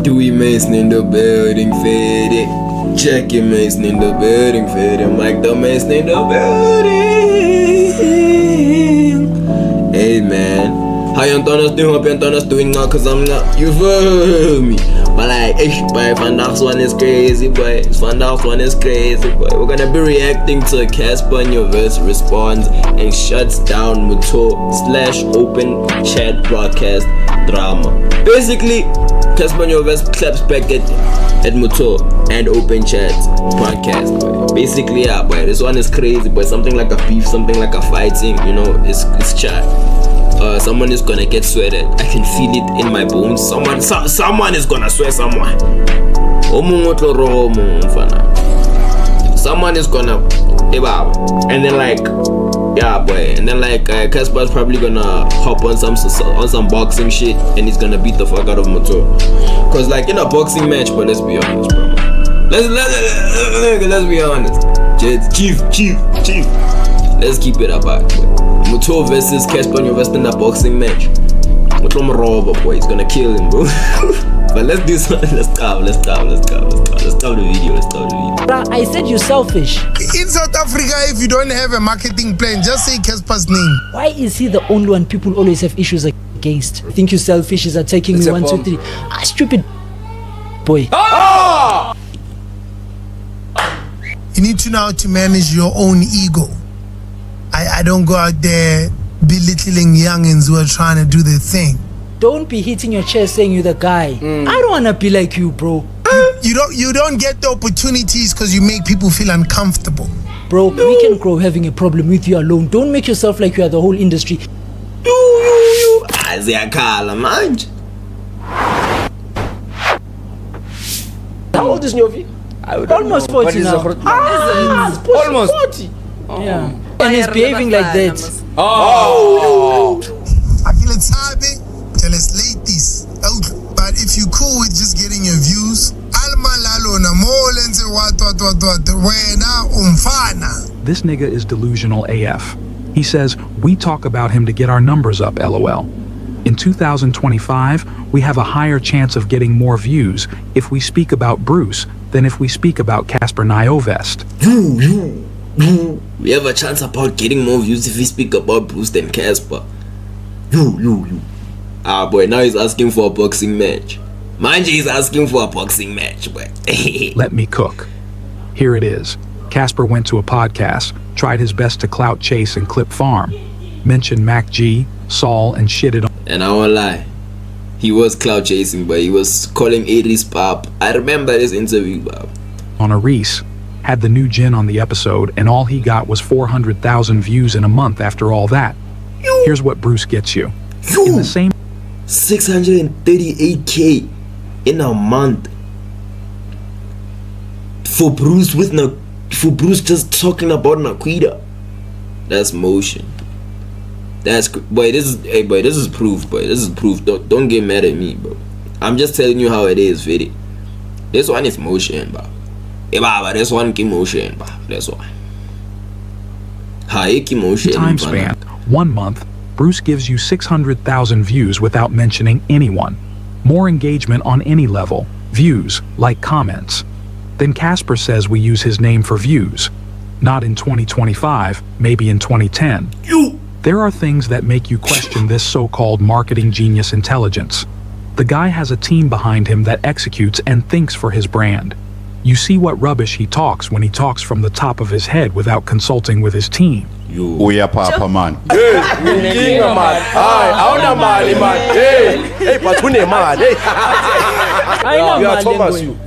Dewey Mason in the building, faded. Jackie Mason in the building, faded. Mike the Mason in the building. Hey man, how you Antonis doing? Hope you Antonis doing now, cause I'm not, you feel me? But like, boy, Vandal's one is crazy, boy. Vandal's one is crazy, boy. We're gonna be reacting to Cassper Nyovest responds and shuts down Mtho / open chat broadcast drama. Basically, Cassper Nyovest claps back at Mtho and open chat broadcast, boy. Basically, yeah, boy, this one is crazy, boy. Something like a beef, something like a fighting, you know, it's chat. Someone is gonna get sweated. I can feel it in my bones. Someone is gonna swear someone. Someone is gonna, and then like, yeah, boy, and then like Cassper's probably gonna hop on some boxing shit, and he's gonna beat the fuck out of Mtho. Cause like in a boxing match, but let's be honest, bro. Let's be honest. Chief. Let's keep it up, boy. Mtho versus Cassper Nyovest in a boxing match. Mtho, boy, he's gonna kill him, bro. But let's do something. Let's stop the video. I said you're selfish. In South Africa, if you don't have a marketing plan, just say Cassper's name. Why is he the only one people always have issues against? Think you're selfish is attacking me 1, 2, 3. Stupid boy. You need to know how to manage your own ego. I don't go out there belittling youngins who are trying to do their thing. Don't be hitting your chest saying you're the guy. I don't wanna be like you, bro. You don't get the opportunities because you make people feel uncomfortable. Bro, we can grow having a problem with you alone. Don't make yourself like you are the whole industry. How old is Nyovi? Almost 40 now. Almost 40. Yeah. And he's behaving like that. I feel it's happy till it's late this. But if you cool with just getting your views, this nigga is delusional AF. He says, we talk about him to get our numbers up, LOL. In 2025, we have a higher chance of getting more views if we speak about Bruce than if we speak about Cassper Nyovest. We have a chance about getting more views if we speak about Bruce than Cassper. Boy, now he's asking for a boxing match. Manje is asking for a boxing match, boy. Let me cook. Here it is. Cassper went to a podcast, tried his best to clout chase and clip farm, mentioned Mac G, Saul, and shitted on. And I won't lie, he was clout chasing, but he was calling Aries pop. I remember this interview, Bob. On a Reese, had the new gin on the episode, and all he got was 400,000 views in a month after all that. Here's what Bruce gets you. In the same 638k in a month for Bruce just talking about Naquita. That's motion. This is proof, boy. This is proof. Don't get mad at me, bro. I'm just telling you how it is, Vidi. This one is motion, bro. This one is motion, bro. That's why. Time span, 1 month, Bruce gives you 600,000 views without mentioning anyone. More engagement on any level, views, like comments. Then Cassper says we use his name for views. Not in 2025, maybe in 2010. There are things that make you question this so-called marketing genius intelligence. The guy has a team behind him that executes and thinks for his brand. You see what rubbish he talks when he talks from the top of his head without consulting with his team. We are Papa man. Hey, Thomas, you.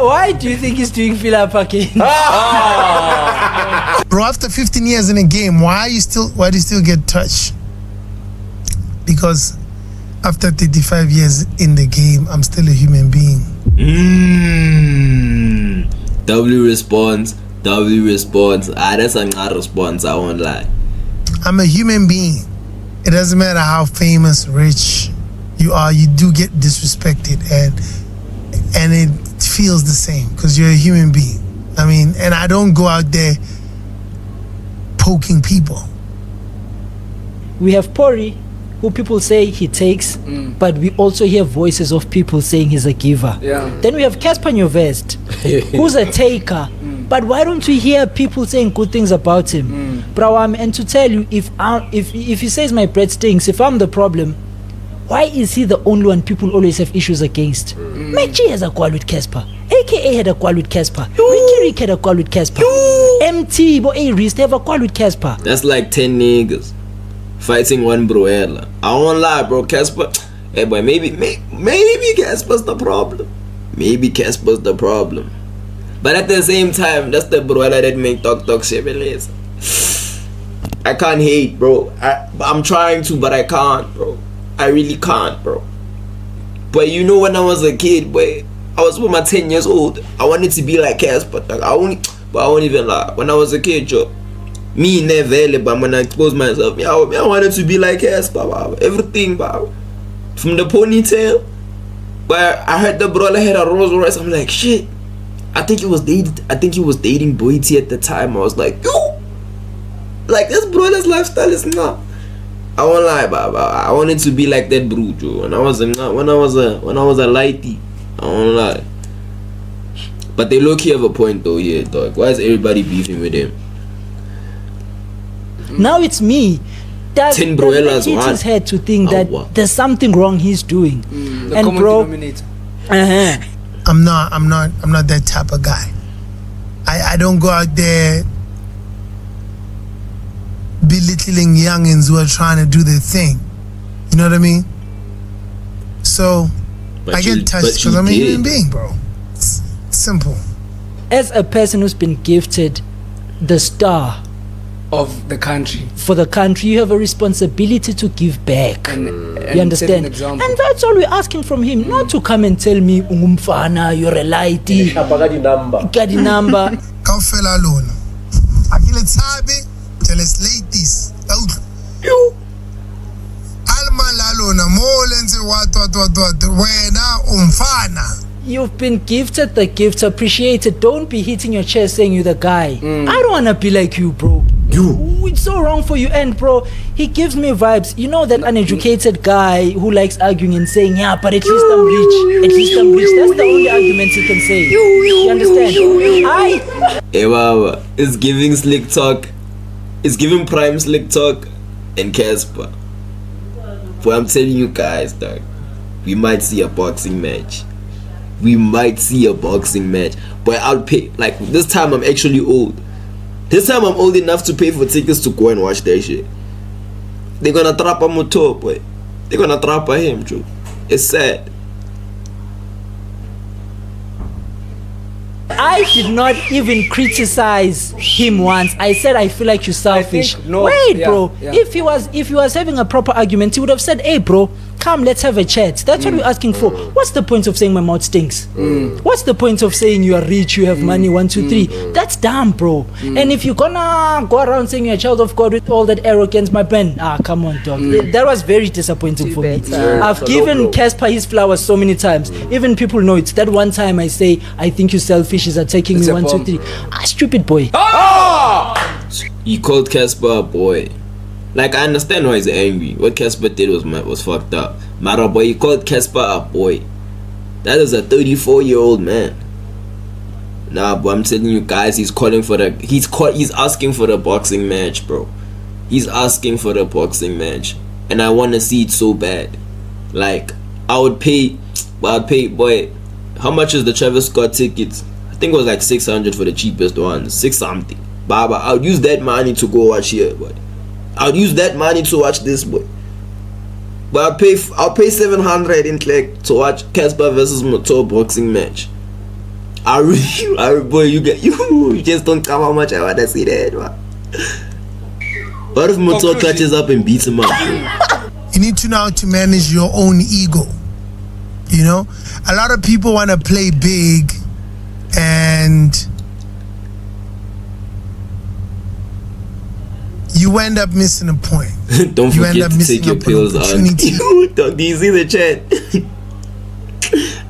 Why do you think he's doing fill-up again? Bro, after 15 years in a game, why do you still get touched? Because after 35 years in the game, I'm still a human being. W response. That's a not response, I won't lie. I'm a human being. It doesn't matter how famous, rich you are, you do get disrespected, and it feels the same because you're a human being. I mean, and I don't go out there poking people. We have Pori, who people say he takes, but we also hear voices of people saying he's a giver. Yeah. Then we have Cassper Nyovest, who's a taker. But why don't we hear people saying good things about him? Brawam, and to tell you, if he says my bread stinks, if I'm the problem, why is he the only one people always have issues against? Mechi has a quarrel with Cassper. AKA had a quarrel with Cassper. Rick had a quarrel with Cassper. Mtho, but A-Reese, they have a quarrel with Cassper. That's like 10 niggas fighting one broella. I won't lie, bro. Cassper, hey boy, maybe Casper's the problem. Maybe Casper's the problem. But at the same time, that's the broella that make talk shit. I can't hate, bro. I'm trying to, but I can't, bro. I really can't, bro. But you know, when I was a kid, boy, I was with my 10 years old. I wanted to be like Cassper. But I won't even lie. When I was a kid, Joe, me never, but when I exposed myself, I wanted to be like Cassper, everything, bro. From the ponytail, but I heard the brother had a Rolls Royce. I'm like, shit. I think he was dating Boiti at the time. I was like, yo, like this brother's lifestyle is not. I won't lie, baba. I wanted to be like that bro, Joe. When I was a lighty, I won't lie. But they low-key have a point though, yeah, dog. Why is everybody beefing with him? Now it's me. That hit his head to think that there's something wrong he's doing. The and common bro, denominator. I'm not that type of guy. I don't go out there belittling youngins who are trying to do their thing. You know what I mean? So But I get touched because I'm a human being, bro. It's simple. As a person who's been gifted the star Of the country. for the country, you have a responsibility to give back. And You understand? set an example. And that's all we're asking from him. Not to come and tell me, Ungumfana, you're a lighty, got the number. Kaufela alone. Akile tsabe, tell us ladies. Alma lalona, molense what. Wena umfana. You've been gifted the gift, appreciate it. Don't be hitting your chest saying you're the guy. I don't want to be like you, bro. It's so wrong for you. And bro, he gives me vibes. You know that uneducated guy who likes arguing and saying, yeah, but at least I'm rich. At least I'm rich. That's the only argument he can say. You understand? Hey, wow, it's giving slick talk. It's giving prime slick talk and Cassper. But I'm telling you guys, dog, we might see a boxing match. But I'll pay. Like this time, I'm actually old. This time, I'm old enough to pay for tickets to go and watch that shit. They're gonna trap a Mtho, boy. They're gonna trap him, Joe. It's sad. I did not even criticize him once. I said I feel like you're selfish. Wait, bro. Yeah. If he was having a proper argument, he would have said, "Hey, bro, come, let's have a chat." That's what we're asking for. What's the point of saying my mouth stinks? What's the point of saying you are rich, you have money, 1, 2, 3? That's dumb, bro. And if you're gonna go around saying you're a child of God with all that arrogance, my friend, come on, dog. That was very disappointing for me. I've given Cassper his flowers so many times. Even people know it. That one time I say, I think you selfish is attacking me, 1, 2, 3. Stupid boy. He called Cassper a boy. Like, I understand why he's angry. What Cassper did was fucked up. Mara boy, he called Cassper a boy. That is a 34-year-old man. Nah, but I'm telling you guys, he's asking for the boxing match, bro. He's asking for the boxing match, and I want to see it so bad. Like, I would pay, boy. How much is the Travis Scott tickets? I think it was like 600 for the cheapest one, 6 something. Baba, I would use that money to go watch here, boy. I'll use that money to watch this, boy. But I'll pay 700 in Click to watch Cassper versus Mtho boxing match. Boy, you just don't come how much I wanna see that, man. What if Mtho catches up and beats him up, bro? You need to know how to manage your own ego. You know, a lot of people want to play big, and you end up missing a point. Don't forget to take your pills, Dog, do you see the chat?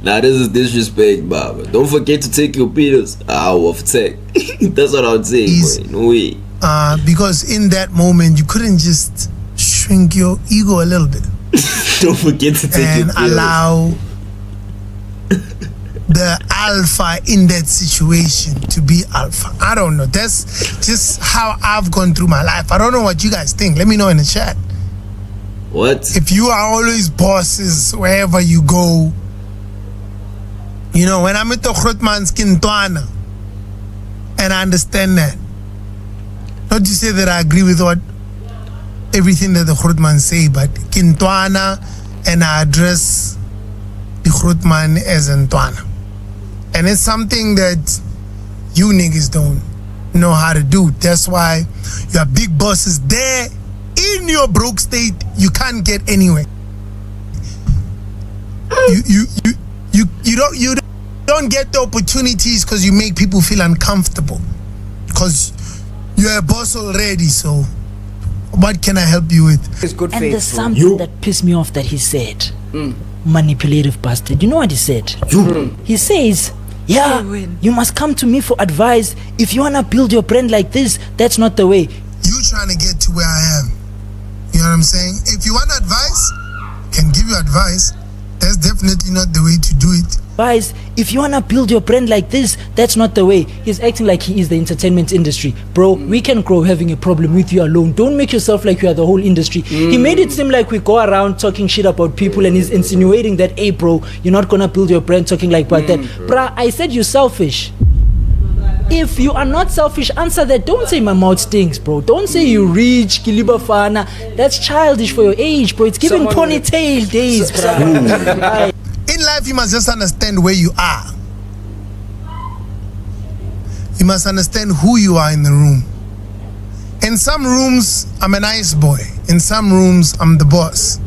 Nah, this is disrespect, Baba. Don't forget to take your pills. Off tech. That's what I would say, boy. No way. Because in that moment, you couldn't just shrink your ego a little bit Don't forget to take and your pills. allow the alpha in that situation to be alpha. I don't know. That's just how I've gone through my life. I don't know what you guys think. Let me know in the chat. What? If you are always bosses wherever you go, you know, when I'm at the Grootman's Kintwana, and I understand that. Not to say that I agree with everything that the Grootman say, but Kintwana, and I address the Grootman as Ntwana. And it's something that you niggas don't know how to do. That's why you have big bosses there in your broke state. You can't get anywhere. You don't get the opportunities because you make people feel uncomfortable. Because you're a boss already. So what can I help you with? It's good And faith. there's bro. something that pissed me off that he said. Manipulative bastard. You know what he said? He says, yeah, you must come to me for advice. If you want to build your brand like this, that's not the way. You trying to get to where I am. You know what I'm saying? If you want advice, can give you advice. That's definitely not the way to do it. Advice, if you want to build your brand like this, that's not the way. He's acting like he is the entertainment industry. Bro, we can grow having a problem with you alone. Don't make yourself like you are the whole industry. He made it seem like we go around talking shit about people and he's insinuating that, hey bro, you're not gonna build your brand talking like that. Bruh, I said you're selfish. If you are not selfish, answer that. Don't say my mouth stinks, bro. Don't say you rich, Kiliba Fana. That's childish for your age, bro. It's giving Someone ponytail days, bro. In life, you must just understand where you are. You must understand who you are in the room. In some rooms, I'm a nice boy. In some rooms, I'm the boss.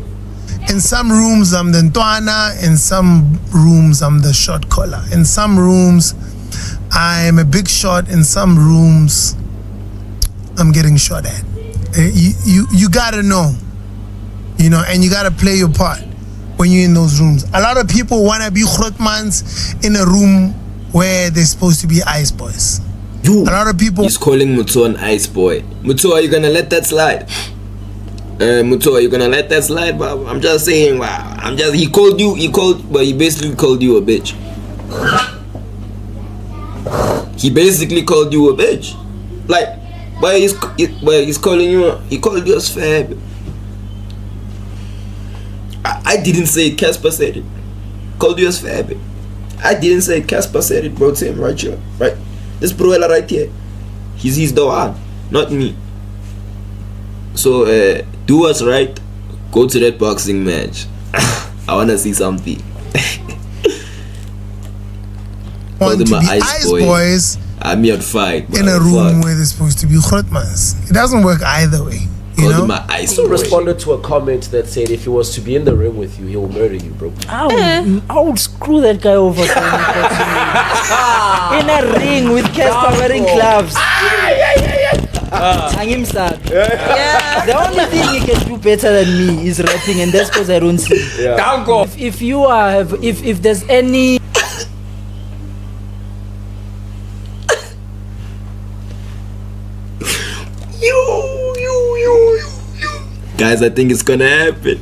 In some rooms, I'm the Ntwana. In some rooms, I'm the short collar. In some rooms, I'm a big shot. In some rooms, I'm getting shot at. You gotta know, you know, and you gotta play your part when you're in those rooms. A lot of people wanna be Grootmans in a room where they're supposed to be ice boys. A lot of people. He's calling Mtho an ice boy. Mtho, are you gonna let that slide? Mtho, are you gonna let that slide, Bob? I'm just saying, wow. But he basically called you a bitch. He basically called you a bitch. Like, he's calling you, he called you as fab. I didn't say it, Cassper said it. Called you as fab. I didn't say it, Cassper said it, bro. To him right here, right? This broella right here. He's the one, not me. So do what's right. Go to that boxing match. I wanna see something. Want to be ice boys I'm here to fight, bro. in a room where they're supposed to be Grootmans. It doesn't work either way. You know? My ice Also boy. responded to a comment that said if he was to be in the ring with you, he will murder you, bro. I would screw that guy over in a ring with Cassper wearing gloves. The only thing he can do better than me is rapping, and that's because I don't sing. Down go. If you are if there's any Guys, I think it's gonna happen.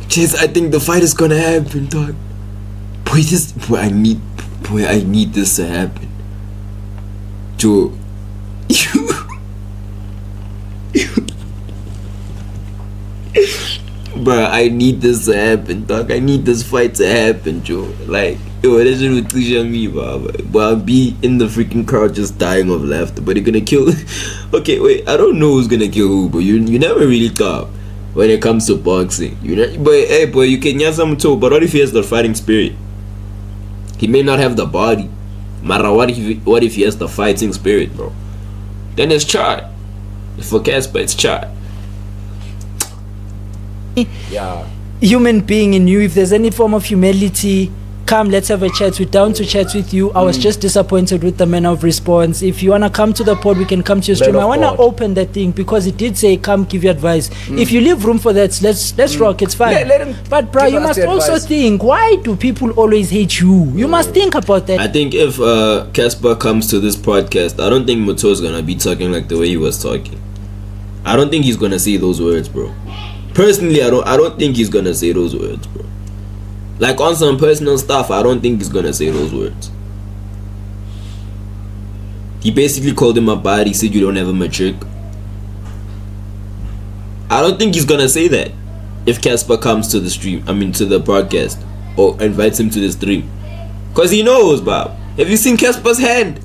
Jeez, I think the fight is gonna happen, dog. I need this to happen. Joe. Bruh, I need this to happen, dog. I need this fight to happen, Joe. Like, yo, that shit would teach me, but I'll be in the freaking crowd just dying of laughter. But you're gonna kill. Okay, wait, I don't know who's gonna kill who, but you never really thought when it comes to boxing. But hey, boy, you can have some too. But what if he has the fighting spirit? He may not have the body. Mara, what if he has the fighting spirit, bro? Then it's chart. For Cassper, it's chart. Yeah. human being in you, if there's any form of humility, come, let's have a chat. We're down to chat with you. I was just disappointed with the manner of response. If you want to come to the pod, we can come to your stream. I want to open that thing because it did say come give you advice. If you leave room for that, let's rock, it's fine. Let him but bro, give you us must the also advice. think, why do people always hate you? You must think about that. I think if Cassper comes to this podcast, I don't think Mtho's gonna be talking like the way he was talking. I don't think he's gonna say those words, bro. Personally, I don't think he's gonna say those words, bro. Like on some personal stuff, I don't think he's gonna say those words. He basically called him a bad. He said you don't have a matric. I don't think he's gonna say that if Cassper comes to the stream, to the podcast, or invites him to the stream, cause he knows, Bob. Have you seen Cassper's hand?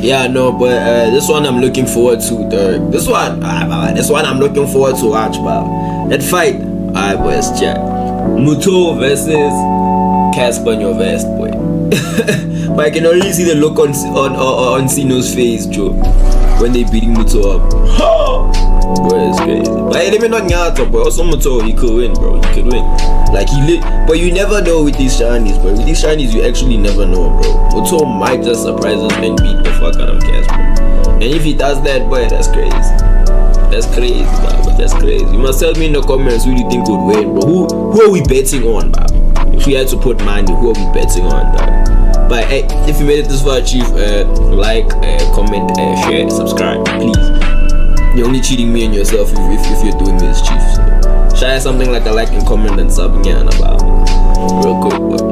Yeah, no, but this one I'm looking forward to. This one I'm looking forward to watch, Bob. That fight, alright, boys, chat. Mtho versus Cassper Nyovest, boy. But I can already see the look on Sino's face, Joe, when they beating Mtho up. Boy, it's crazy. But let me not nyata, boy. Also Mtho, he could win, bro. He could win. Like but you never know with these shinies, bro. With these shinies, you actually never know, bro. Mtho might just surprise us and beat the fuck out of Cassper. And if he does that, boy, that's crazy. That's crazy, bro. That's crazy. You must tell me in the comments who do you think would win, bro. Who are we betting on, bro? If we had to put money, who are we betting on, bro? But hey, if you made it this far, Chief, like, comment, share, subscribe, please. You're only cheating me and yourself if you're doing this, Chief. So, share something like a like and comment and sub, yeah, about real quick, boy.